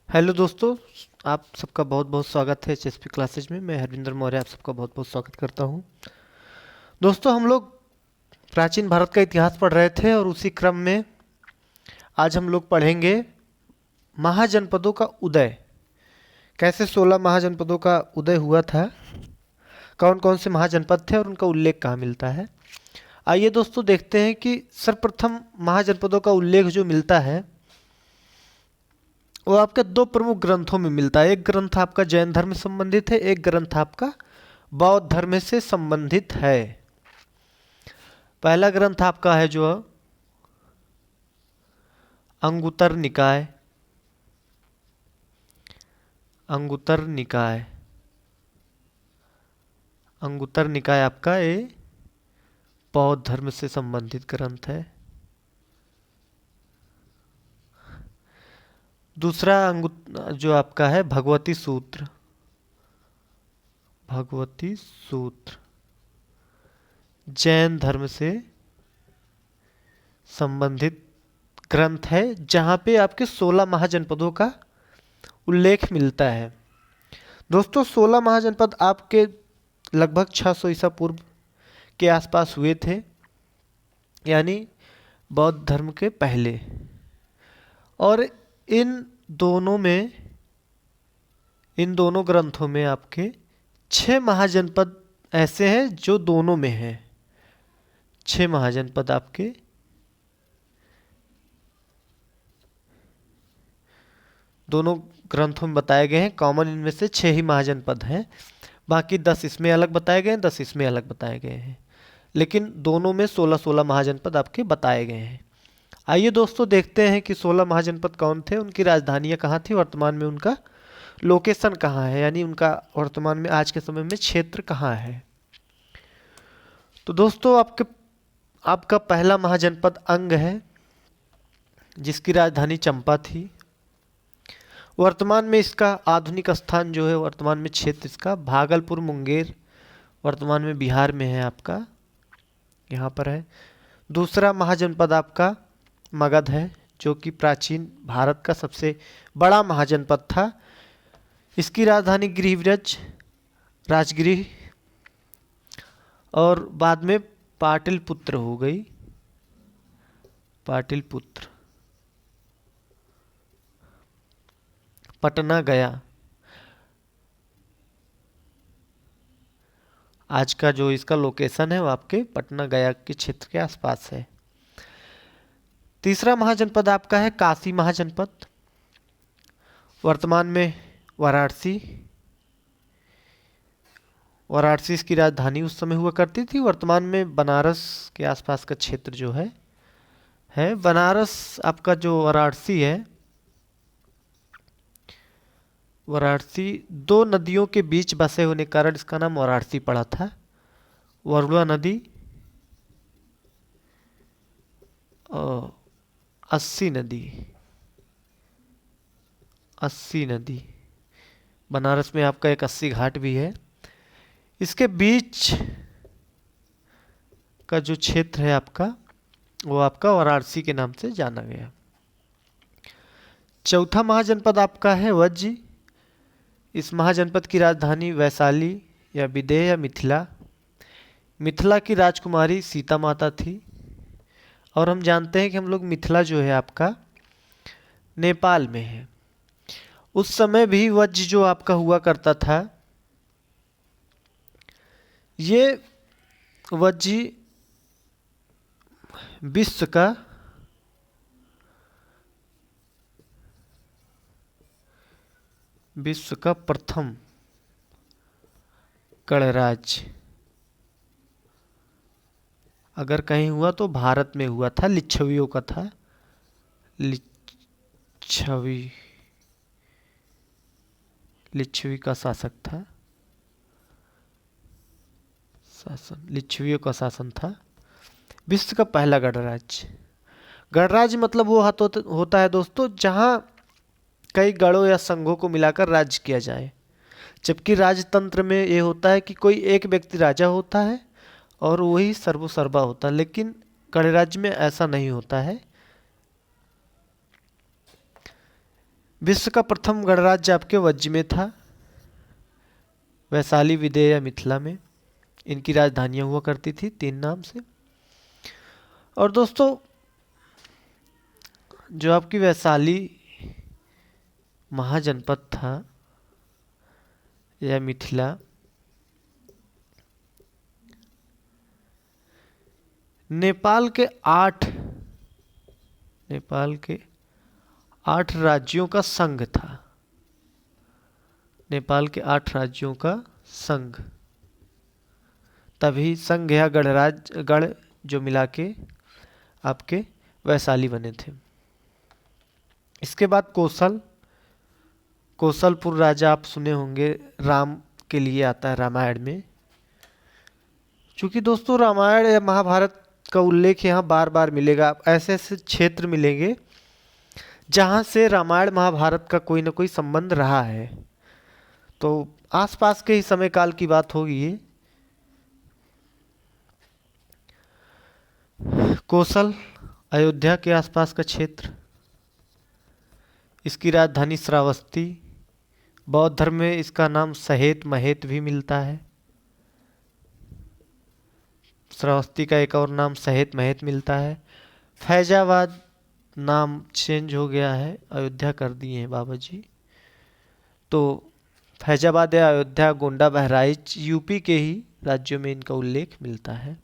Hello दोस्तों। आप सबका बहुत बहुत स्वागत है एचएसपी क्लासेज में। मैं हरविंदर मौर्य आप सबका बहुत बहुत स्वागत करता हूं। दोस्तों, हम लोग प्राचीन भारत का इतिहास पढ़ रहे थे और उसी क्रम में आज हम लोग पढ़ेंगे महाजनपदों का उदय। कैसे 16 महाजनपदों का उदय हुआ था, कौन कौन से महाजनपद थे और उनका उल्लेख कहाँ मिलता है। आइए दोस्तों देखते हैं कि सर्वप्रथम महाजनपदों का उल्लेख जो मिलता है वो आपके दो प्रमुख ग्रंथों में मिलता है। एक ग्रंथ आपका जैन धर्म से संबंधित है, एक ग्रंथ आपका बौद्ध धर्म से संबंधित है। पहला ग्रंथ आपका है जो अंगुत्तर निकाय। अंगुत्तर निकाय अंगुत्तर निकाय आपका ये बौद्ध धर्म से संबंधित ग्रंथ है। दूसरा जो आपका है भगवती सूत्र। भगवती सूत्र जैन धर्म से संबंधित ग्रंथ है, जहां पे आपके 16 महाजनपदों का उल्लेख मिलता है। दोस्तों, 16 महाजनपद आपके लगभग 600 ईसा पूर्व के आसपास हुए थे, यानी बौद्ध धर्म के पहले। और इन दोनों में इन दोनों ग्रंथों में आपके 6 महाजनपद ऐसे हैं जो दोनों में हैं। 6 महाजनपद आपके दोनों ग्रंथों में बताए गए हैं। कॉमन इनमें से 6 ही महाजनपद हैं, बाकी 10 इसमें अलग बताए गए हैं, 10 इसमें अलग बताए गए हैं, लेकिन दोनों में 16-16 महाजनपद आपके बताए गए हैं। आइए दोस्तों देखते हैं कि 16 महाजनपद कौन थे, उनकी राजधानियां कहाँ थी, वर्तमान में उनका लोकेशन कहाँ है, यानी उनका वर्तमान में आज के समय में क्षेत्र कहाँ है। तो दोस्तों, आपका पहला महाजनपद अंग है, जिसकी राजधानी चंपा थी। वर्तमान में इसका आधुनिक स्थान जो है, वर्तमान में क्षेत्र इसका भागलपुर मुंगेर वर्तमान में बिहार में है, आपका यहाँ पर है। दूसरा महाजनपद आपका मगध है, जो कि प्राचीन भारत का सबसे बड़ा महाजनपद था। इसकी राजधानी गृहविरज राजगृह और बाद में पाटलिपुत्र हो गई। पाटलिपुत्र, पटना गया, आज का जो इसका लोकेशन है वो आपके पटना गया के क्षेत्र के आसपास है। तीसरा महाजनपद आपका है काशी महाजनपद, वर्तमान में वाराणसी। वाराणसी इसकी राजधानी उस समय हुआ करती थी। वर्तमान में बनारस के आसपास का क्षेत्र जो है बनारस। आपका जो वाराणसी है, वाराणसी दो नदियों के बीच बसे होने के कारण इसका नाम वाराणसी पड़ा था। वरुणा नदी और अस्सी नदी। अस्सी नदी, बनारस में आपका एक 80 घाट भी है। इसके बीच का जो क्षेत्र है आपका, वो आपका वाराणसी के नाम से जाना गया। चौथा महाजनपद आपका है वज्जी। इस महाजनपद की राजधानी वैशाली या विदेह या मिथिला। मिथिला की राजकुमारी सीता माता थी, और हम जानते हैं कि हम लोग मिथिला जो है आपका नेपाल में है। उस समय भी वज्ज जो आपका हुआ करता था, ये वज्जी विश्व का प्रथम गणराज्य अगर कहीं हुआ तो भारत में हुआ था। लिच्छवियों का था। लिच्छवी का शासक था। लिच्छवियों का शासन था। विश्व का पहला गणराज्य। गणराज्य मतलब वो होता है दोस्तों, जहां कई गणों या संघों को मिलाकर राज्य किया जाए। जबकि राजतंत्र में ये होता है कि कोई एक व्यक्ति राजा होता है और वही सर्वसर्वा होता है, लेकिन गणराज्य में ऐसा नहीं होता है। विश्व का प्रथम गणराज्य आपके वज्र में था, वैशाली, विदेह, मिथिला में। इनकी राजधानियां हुआ करती थी 3 नाम से। और दोस्तों जो आपकी वैशाली महाजनपद था या मिथिला, नेपाल के 8 राज्यों का संघ था। नेपाल के 8 राज्यों का संघ, तभी संघ या गणराज्य, गण जो मिला के आपके वैशाली बने थे। इसके बाद कौशलपुर राजा आप सुने होंगे, राम के लिए आता है रामायण में। क्योंकि दोस्तों रामायण या महाभारत का उल्लेख यहाँ बार बार मिलेगा, ऐसे ऐसे क्षेत्र मिलेंगे जहाँ से रामायण महाभारत का कोई ना कोई संबंध रहा है। तो आसपास के ही समय काल की बात होगी ये। कौशल अयोध्या के आसपास का क्षेत्र, इसकी राजधानी श्रावस्ती। बौद्ध धर्म में इसका नाम सहेत महेत भी मिलता है। श्रावस्ती का एक और नाम सहेत महेत मिलता है। फैजाबाद नाम चेंज हो गया है, अयोध्या कर दिए हैं बाबा जी। तो फैजाबाद या अयोध्या, गोंडा, बहराइच यूपी के ही राज्यों में इनका उल्लेख मिलता है।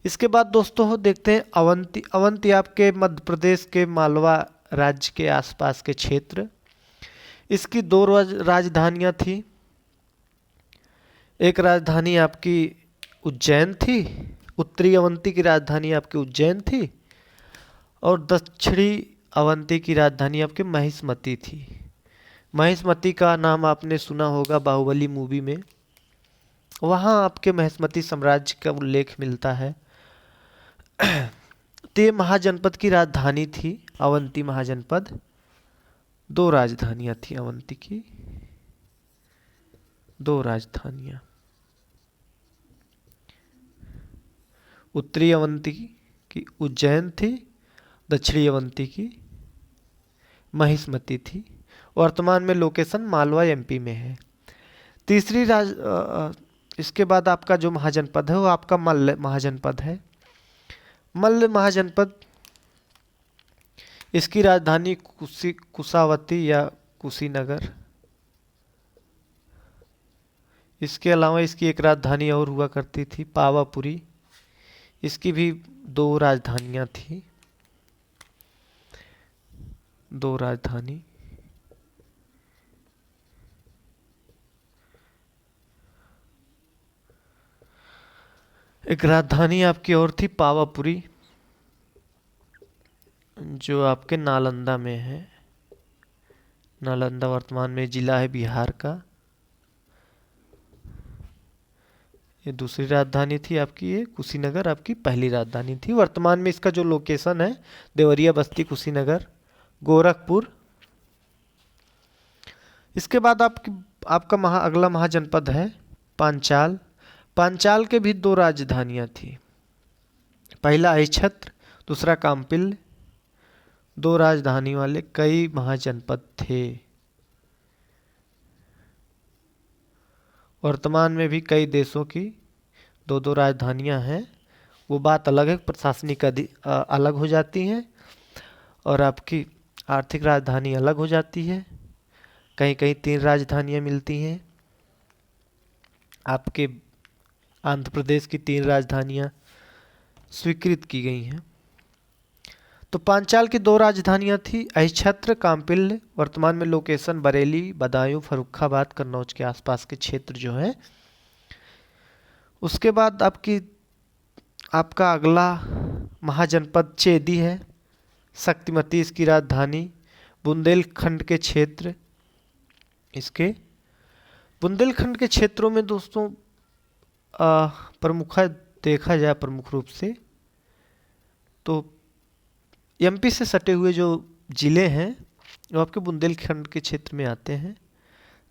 इसके बाद दोस्तों देखते हैं अवंती। अवंती आपके मध्य प्रदेश के मालवा राज्य के आसपास के क्षेत्र। इसकी 2 राजधानियां थी। एक राजधानी आपकी उज्जैन थी, उत्तरी अवंती की राजधानी आपकी उज्जैन थी, और दक्षिणी अवंती की राजधानी आपकी महिष्मती थी। महिष्मती का नाम आपने सुना होगा बाहुबली मूवी में, वहाँ आपके महिष्मती साम्राज्य का उल्लेख मिलता है। ते महाजनपद की राजधानी थी अवंती महाजनपद। 2 राजधानियां थी अवंती की, 2 राजधानियां। उत्तरी अवंती की उज्जैन थी, दक्षिणी अवंती की महिष्मती थी। वर्तमान में लोकेशन मालवा एमपी में है। तीसरी इसके बाद आपका जो महाजनपद है वो आपका मल्ल महाजनपद है। मल्ल महाजनपद, इसकी राजधानी कुशावती या कुशीनगर। इसके अलावा इसकी एक राजधानी और हुआ करती थी पावापुरी। इसकी भी 2 राजधानियां थी, 2 राजधानी। एक राजधानी आपकी और थी पावापुरी, जो आपके नालंदा में है। नालंदा वर्तमान में जिला है बिहार का। ये दूसरी राजधानी थी आपकी, ये कुशीनगर आपकी पहली राजधानी थी। वर्तमान में इसका जो लोकेशन है देवरिया बस्ती कुशीनगर गोरखपुर। इसके बाद आपका अगला महाजनपद है पांचाल। पांचाल के भी 2 राजधानियां थी, पहला अहिछत्र, दूसरा काम्पिल। 2 राजधानी वाले कई महाजनपद थे। वर्तमान में भी कई देशों की 2-2 राजधानियां हैं। वो बात अलग है, प्रशासनिक अलग हो जाती हैं और आपकी आर्थिक राजधानी अलग हो जाती है। कहीं कहीं 3 राजधानियां मिलती हैं। आपके आंध्र प्रदेश की 3 राजधानियां स्वीकृत की गई हैं। तो पांचाल की 2 राजधानियां थी, अहिछत्र, काम्पिल्य। वर्तमान में लोकेशन बरेली, बदायूं, फर्रुखाबाद, कन्नौज के आसपास के क्षेत्र जो है। उसके बाद आपका अगला महाजनपद चेदी है, शक्तिमती इसकी राजधानी। बुंदेलखंड के क्षेत्र, इसके बुंदेलखंड के क्षेत्रों में दोस्तों प्रमुख देखा जाए प्रमुख रूप से तो एमपी से सटे हुए जो जिले हैं वो आपके बुंदेलखंड के क्षेत्र में आते हैं।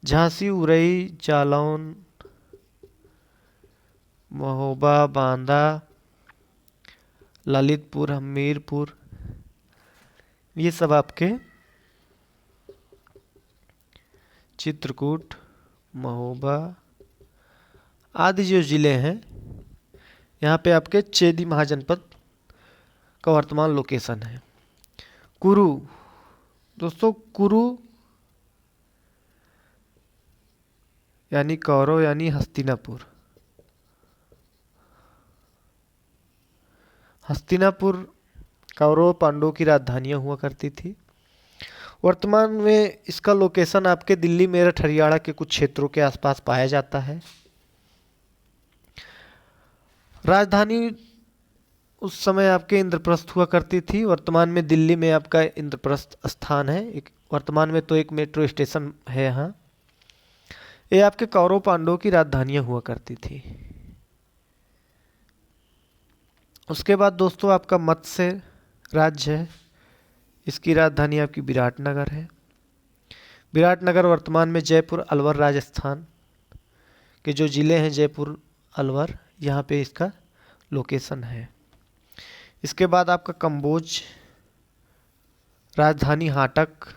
झांसी, उरई, जालौन, महोबा, बांदा, ललितपुर, हमीरपुर, ये सब आपके चित्रकूट, महोबा आदि जो जिले हैं, यहाँ पे आपके चेदी महाजनपद का वर्तमान लोकेशन है। कुरु, दोस्तों कुरु यानी कौरव यानी हस्तिनापुर। हस्तिनापुर कौरव पांडवों की राजधानियां हुआ करती थी। वर्तमान में इसका लोकेशन आपके दिल्ली, मेरठ, हरियाणा के कुछ क्षेत्रों के आसपास पाया जाता है। राजधानी उस समय आपके इंद्रप्रस्थ हुआ करती थी। वर्तमान में दिल्ली में आपका इंद्रप्रस्थ स्थान है। वर्तमान में तो एक मेट्रो स्टेशन है यहाँ। ये आपके कौरव पांडवों की राजधानियां हुआ करती थी। उसके बाद दोस्तों आपका मत्स्य राज्य है। इसकी राजधानी आपकी विराटनगर है। विराटनगर वर्तमान में जयपुर, अलवर, राजस्थान के जो ज़िले हैं जयपुर, अलवर, यहाँ पे इसका लोकेशन है। इसके बाद आपका कंबोज, राजधानी हाटक,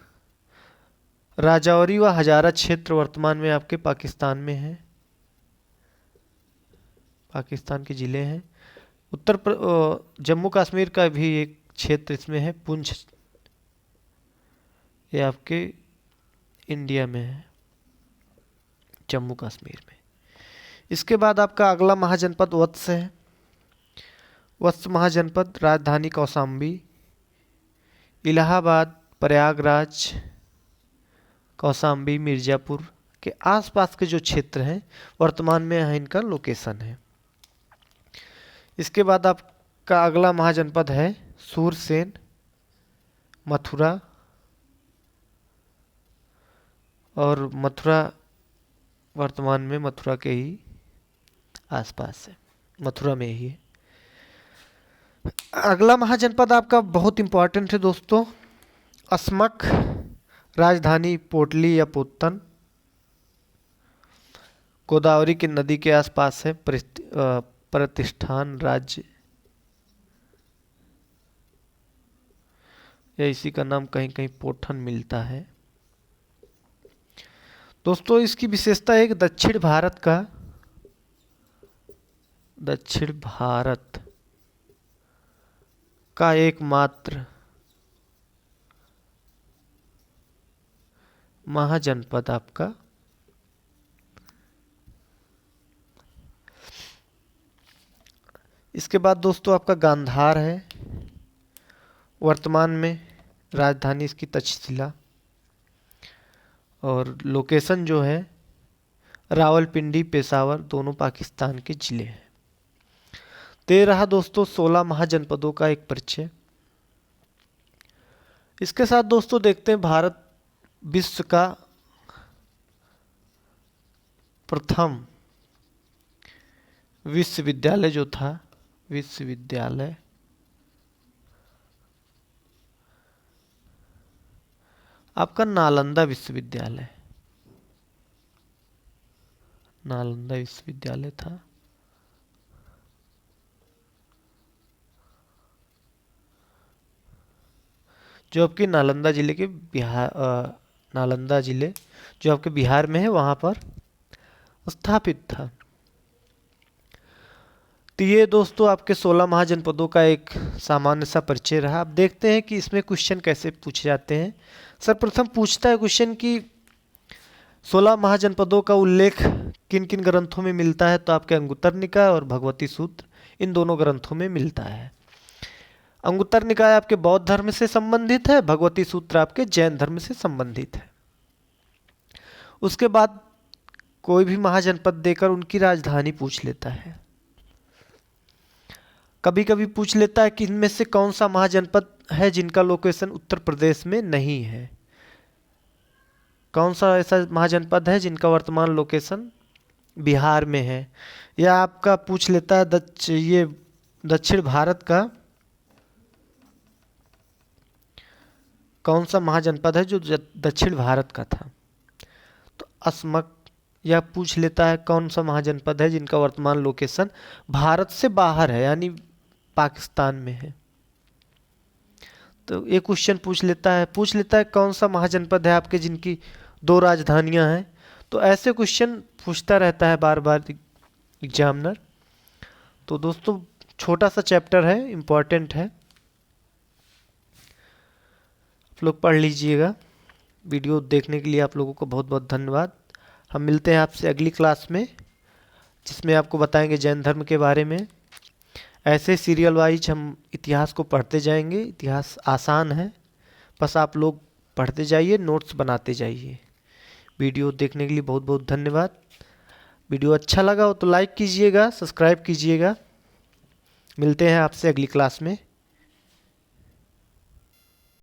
राजौरी व हजारा क्षेत्र वर्तमान में आपके पाकिस्तान में है। पाकिस्तान के ज़िले हैं। जम्मू कश्मीर का भी एक क्षेत्र इसमें है, पुंछ, ये आपके इंडिया में है, जम्मू कश्मीर में। इसके बाद आपका अगला महाजनपद वत्स है। वत्स महाजनपद, राजधानी कौशाम्बी, इलाहाबाद, प्रयागराज, कौशाम्बी, मिर्ज़ापुर के आसपास के जो क्षेत्र हैं वर्तमान में यहाँ इनका लोकेशन है। इसके बाद आपका अगला महाजनपद है सूरसेन, मथुरा, और मथुरा वर्तमान में मथुरा के ही आसपास है, मथुरा में ही है। अगला महाजनपद आपका बहुत इंपॉर्टेंट है दोस्तों, अस्मक, राजधानी पोटली या पोतन, गोदावरी की नदी के आसपास है। प्रतिष्ठान राज्य, या इसी का नाम कहीं कहीं पोठन मिलता है। दोस्तों इसकी विशेषता है कि दक्षिण भारत का एकमात्र महाजनपद आपका इसके बाद दोस्तों आपका गांधार है। वर्तमान में राजधानी इसकी तक्षशिला, और लोकेशन जो है रावलपिंडी, पेशावर, दोनों पाकिस्तान के ज़िले हैं। तो ये रहा दोस्तों 16 महाजनपदों का एक परिचय। इसके साथ दोस्तों देखते हैं भारत विश्व का प्रथम विश्वविद्यालय जो था, विश्वविद्यालय आपका नालंदा विश्वविद्यालय, नालंदा विश्वविद्यालय था। जो आपके नालंदा जिले के नालंदा जिले जो आपके बिहार में है वहाँ पर स्थापित था। तो ये दोस्तों आपके 16 महाजनपदों का एक सामान्य सा परिचय रहा। अब देखते हैं कि इसमें क्वेश्चन कैसे पूछे जाते हैं। सर्वप्रथम पूछता है क्वेश्चन कि 16 महाजनपदों का उल्लेख किन किन ग्रंथों में मिलता है, तो आपके अंगुत्तर निकाय और भगवती सूत्र इन दोनों ग्रंथों में मिलता है। अंगुत्तर निकाय आपके बौद्ध धर्म से संबंधित है, भगवती सूत्र आपके जैन धर्म से संबंधित है। उसके बाद कोई भी महाजनपद देकर उनकी राजधानी पूछ लेता है। कभी कभी पूछ लेता है कि इनमें से कौन सा महाजनपद है जिनका लोकेशन उत्तर प्रदेश में नहीं है, कौन सा ऐसा महाजनपद है जिनका वर्तमान लोकेशन बिहार में है, या आपका पूछ लेता है ये दक्षिण भारत का कौन सा महाजनपद है जो दक्षिण भारत का था, तो अस्मक, या पूछ लेता है कौन सा महाजनपद है जिनका वर्तमान लोकेशन भारत से बाहर है यानी पाकिस्तान में है। तो ये क्वेश्चन पूछ लेता है कौन सा महाजनपद है आपके जिनकी दो राजधानियां हैं। तो ऐसे क्वेश्चन पूछता रहता है बार बार एग्जामिनर। तो दोस्तों छोटा सा चैप्टर है, इम्पोर्टेंट है, आप लोग पढ़ लीजिएगा। वीडियो देखने के लिए आप लोगों को बहुत बहुत धन्यवाद। हम मिलते हैं आपसे अगली क्लास में, जिसमें आपको बताएंगे जैन धर्म के बारे में। ऐसे सीरियल वाइज हम इतिहास को पढ़ते जाएंगे। इतिहास आसान है, बस आप लोग पढ़ते जाइए, नोट्स बनाते जाइए। वीडियो देखने के लिए बहुत बहुत धन्यवाद। वीडियो अच्छा लगा हो तो लाइक कीजिएगा, सब्सक्राइब कीजिएगा। मिलते हैं आपसे अगली क्लास में।